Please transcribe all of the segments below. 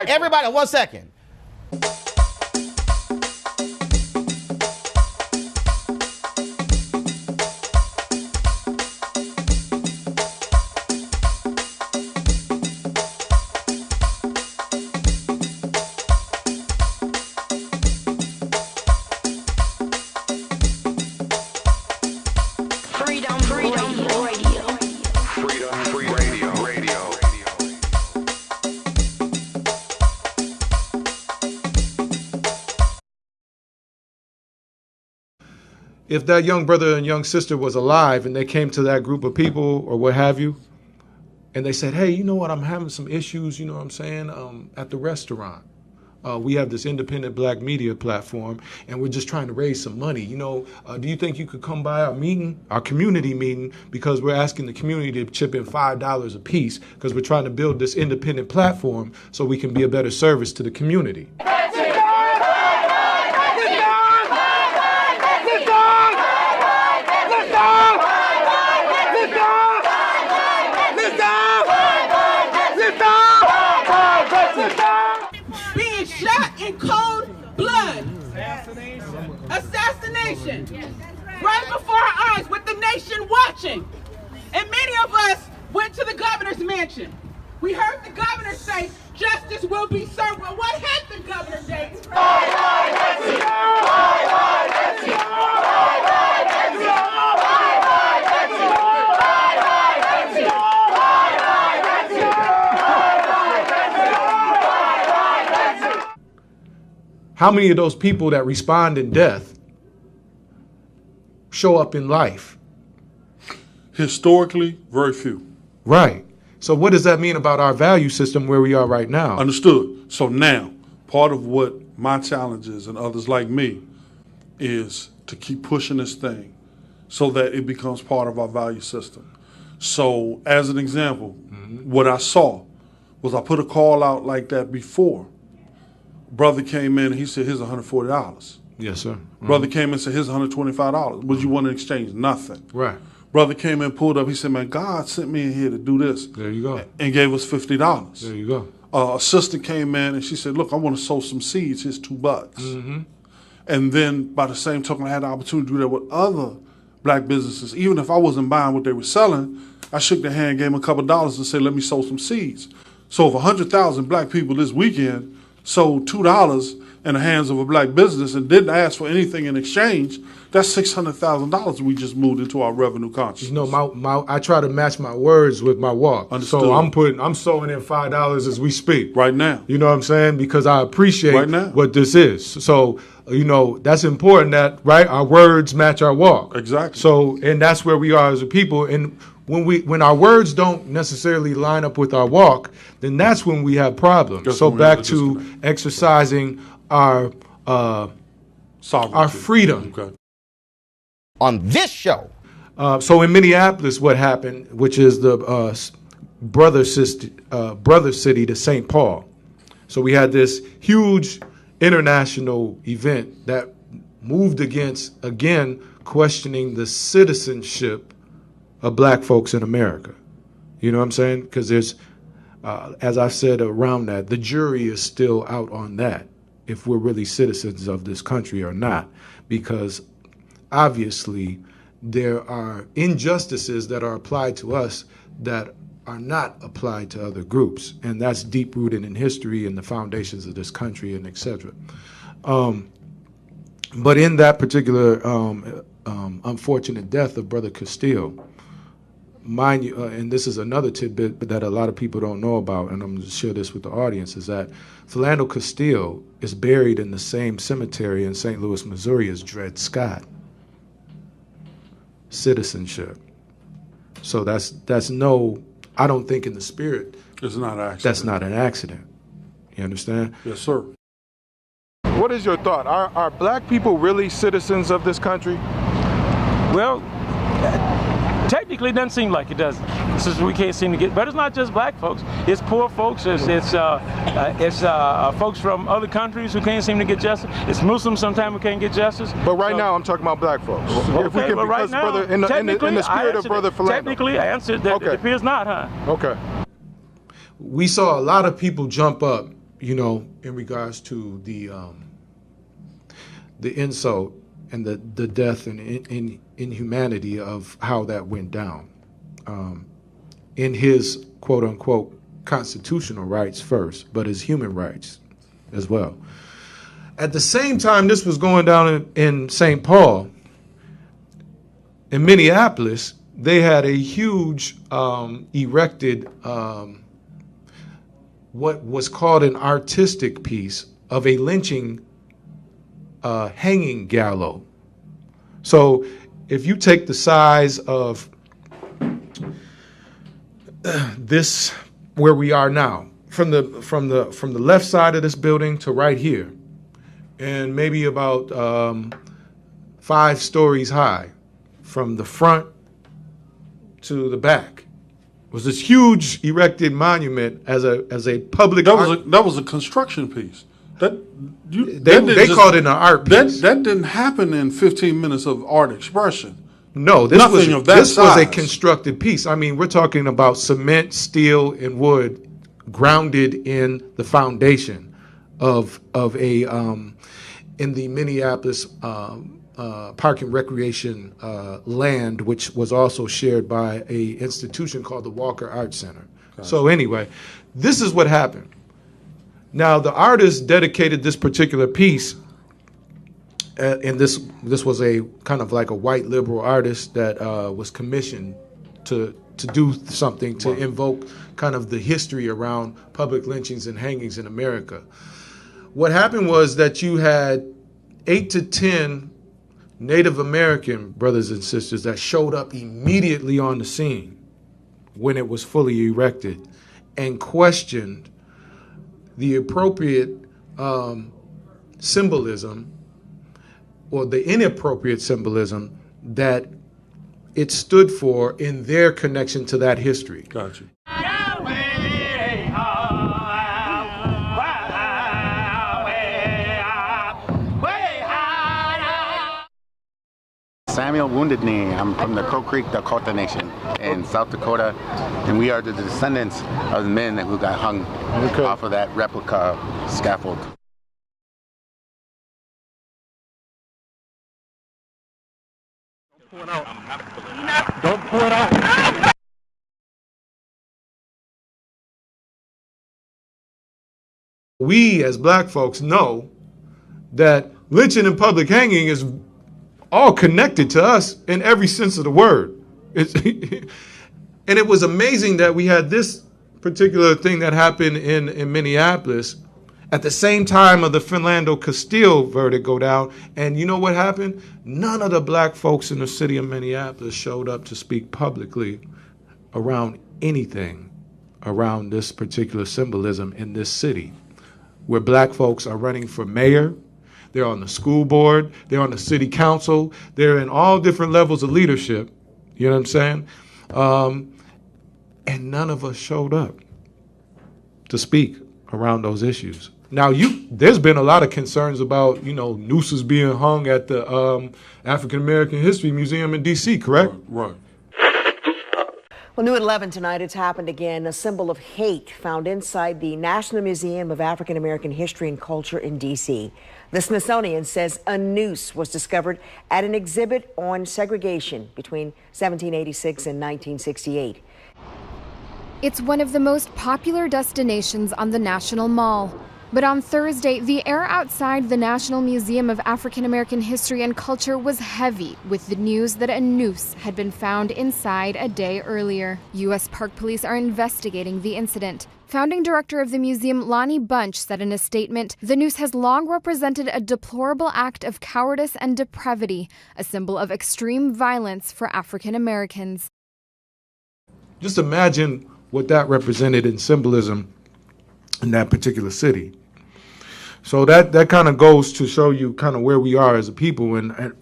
Everybody, 1 second. If that young brother and young sister was alive and they came to that group of people or what have you, and they said, hey, you know what, I'm having some issues, you know what I'm saying, at the restaurant. We have this independent black media platform, and we're just trying to raise some money. You know, do you think you could come by our meeting, our community meeting, because we're asking the community to chip in $5 a piece because we're trying to build this independent platform so we can be a better service to the community. Being shot in cold blood. Assassination. Right before our eyes with the nation watching. And many of us went to the governor's mansion. We heard the governor say justice will be served. Well, what happened, Governor Davis? How many of those people that respond in death show up in life? Historically, very few. Right. So what does that mean about our value system where we are right now? Understood. So now, part of what my challenge is, and others like me, is to keep pushing this thing so that it becomes part of our value system. So as an example, what I saw was I put a call out like that before. Brother came in and he said, here's $140. Yes, sir. Brother came in and said, here's $125. What you want in exchange? Nothing. Right. Brother came in, pulled up. He said, man, God sent me in here to do this. There you go. And gave us $50. There you go. A sister came in and she said, look, I want to sow some seeds. Here's $2. And then by the same token, I had the opportunity to do that with other black businesses. Even if I wasn't buying what they were selling, I shook their hand, gave them a couple of dollars and said, let me sow some seeds. So if 100,000 black people this weekend sold $2 in the hands of a black business and didn't ask for anything in exchange, that's $600,000 we just moved into our revenue consciousness. You know, I try to match my words with my walk. Understood. So I'm sowing in $5 as we speak. Right now. You know what I'm saying? Because I appreciate Right now. what this is. So, you know, that's important that, right, our words match our walk. Exactly. So, and that's where we are as a people. And when our words don't necessarily line up with our walk, then that's when we have problems. That's so when we have back a to disconnect. exercising our Sovereignty. our freedom. Okay. On this show. So in Minneapolis, what happened, which is the brother city to St. Paul. So we had this huge international event that moved against, again, questioning the citizenship of black folks in America. You know what I'm saying? Because there's, as I've said around that, the jury is still out on that, if we're really citizens of this country or not. Because obviously there are injustices that are applied to us that are not applied to other groups. And that's deep-rooted in history and the foundations of this country and et cetera. But in that particular unfortunate death of Brother Castillo, mind you, and this is another tidbit that a lot of people don't know about, and I'm going to share this with the audience, is that Philando Castillo is buried in the same cemetery in St. Louis, Missouri as Dred Scott. Citizenship. So that's no, I don't think in the spirit, It's not an accident. that's not an accident. You understand? Yes, sir. What is your thought? Are black people really citizens of this country? Well, technically it doesn't seem like it does. Since we can't seem to get, but it's not just black folks. It's poor folks. It's folks from other countries who can't seem to get justice. It's Muslims sometimes who can't get justice. But right now I'm talking about black folks. Okay, but right now, brother, in the spirit of Brother Philando. Technically, I answered that. Okay. It appears not, huh? Okay. We saw a lot of people jump up, you know, in regards to the insult and the death and inhumanity of how that went down, in his quote unquote constitutional rights first, but his human rights as well. At the same time this was going down in St. Paul, in Minneapolis, they had a huge erected what was called an artistic piece of a lynching hanging gallows. So if you take the size of this, where we are now, from the left side of this building to right here, and maybe about 5 stories high, from the front to the back, was this huge erected monument as a public. That was a construction piece. They called it an art piece. That didn't happen in 15 minutes of art expression. No, this was a constructed piece. I mean, we're talking about cement, steel, and wood grounded in the foundation of a in the Minneapolis Park and Recreation land, which was also shared by a institution called the Walker Art Center. Gotcha. So anyway, this is what happened. Now, the artist dedicated this particular piece, and this was a kind of like a white liberal artist that was commissioned to do something to invoke kind of the history around public lynchings and hangings in America. What happened was that you had 8 to 10 Native American brothers and sisters that showed up immediately on the scene when it was fully erected and questioned the appropriate symbolism or the inappropriate symbolism that it stood for in their connection to that history. Gotcha. Samuel Wounded Knee. I'm from the Crow Creek Dakota Nation in South Dakota, and we are the descendants of the men who got hung off of that replica scaffold. Don't pull it out. We as black folks know that lynching and public hanging is all connected to us in every sense of the word. And it was amazing that we had this particular thing that happened in Minneapolis at the same time of the Philando Castile verdict go down. And you know what happened? None of the black folks in the city of Minneapolis showed up to speak publicly around anything around this particular symbolism in this city, where black folks are running for mayor. They're on the school board, they're on the city council, they're in all different levels of leadership, you know what I'm saying? And none of us showed up to speak around those issues. Now, there's been a lot of concerns about, nooses being hung at the African American History Museum in D.C., correct? Right. Well, new at 11 tonight, it's happened again. A symbol of hate found inside the National Museum of African American History and Culture in D.C. The Smithsonian says a noose was discovered at an exhibit on segregation between 1786 and 1968. It's one of the most popular destinations on the National Mall. But on Thursday, the air outside the National Museum of African American History and Culture was heavy with the news that a noose had been found inside a day earlier. U.S. Park Police are investigating the incident. Founding director of the museum, Lonnie Bunch, said in a statement, "The noose has long represented a deplorable act of cowardice and depravity, a symbol of extreme violence for African Americans." Just imagine what that represented in symbolism in that particular city. So that kind of goes to show you kind of where we are as a people and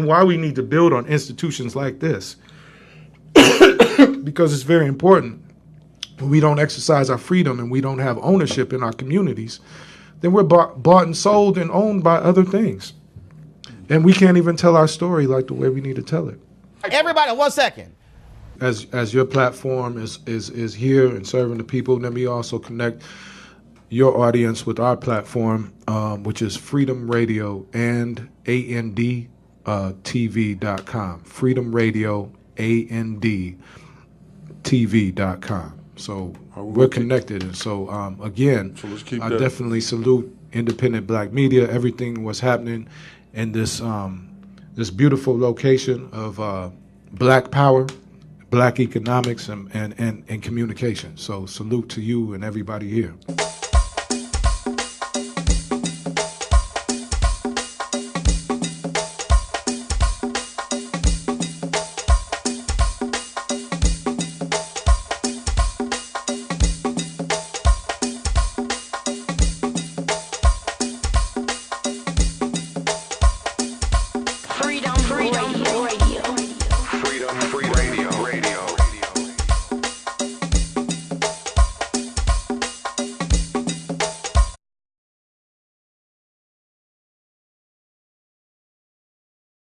why we need to build on institutions like this. Because it's very important. When we don't exercise our freedom and we don't have ownership in our communities, then we're bought and sold and owned by other things. And we can't even tell our story like the way we need to tell it. Everybody, 1 second. As your platform is here and serving the people, let me also connect your audience with our platform, which is Freedom Radio and AND TV.com. Freedom Radio and TV.com. So we're connected. And so, again, I definitely salute independent black media, everything what's happening in this this beautiful location of black power, black economics, and communication. So salute to you and everybody here.